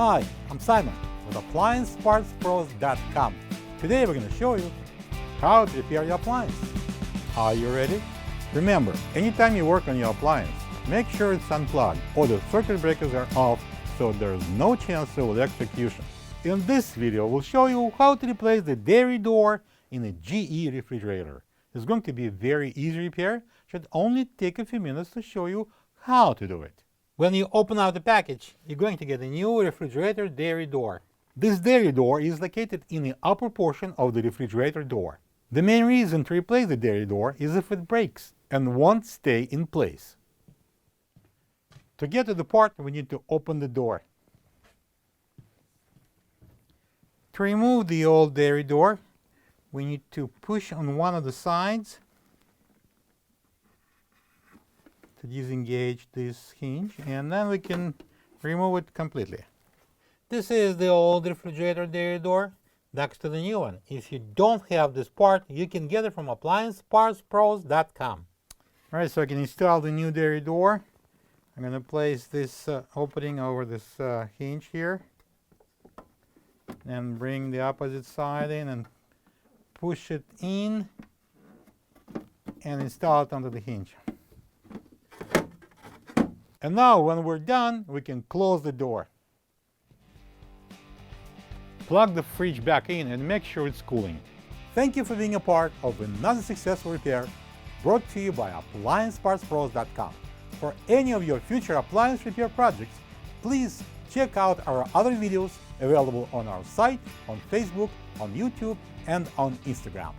Hi, I'm Simon with AppliancePartsPros.com. Today we're going to show you how to repair your appliance. Are you ready? Remember, anytime you work on your appliance, make sure it's unplugged or the circuit breakers are off so there's no chance of electrocution. In this video, we'll show you how to replace the dairy door in a GE refrigerator. It's going to be a very easy repair. Should only take a few minutes to show you how to do it. When you open out the package, you're going to get a new refrigerator dairy door. This dairy door is located in the upper portion of the refrigerator door. The main reason to replace the dairy door is if it breaks and won't stay in place. To get to the part, we need to open the door. To remove the old dairy door, we need to push on one of the sides to disengage this hinge, and then we can remove it completely. This is the old refrigerator dairy door next to the new one. If you don't have this part, you can get it from AppliancePartsPros.com. Alright, so I can install the new dairy door. I'm going to place this opening over this hinge here and bring the opposite side in and push it in and install it onto the hinge. And now when we're done, we can close the door. Plug the fridge back in and make sure it's cooling. Thank you for being a part of another successful repair brought to you by AppliancePartsPros.com. For any of your future appliance repair projects, please check out our other videos available on our site, on Facebook, on YouTube, and on Instagram.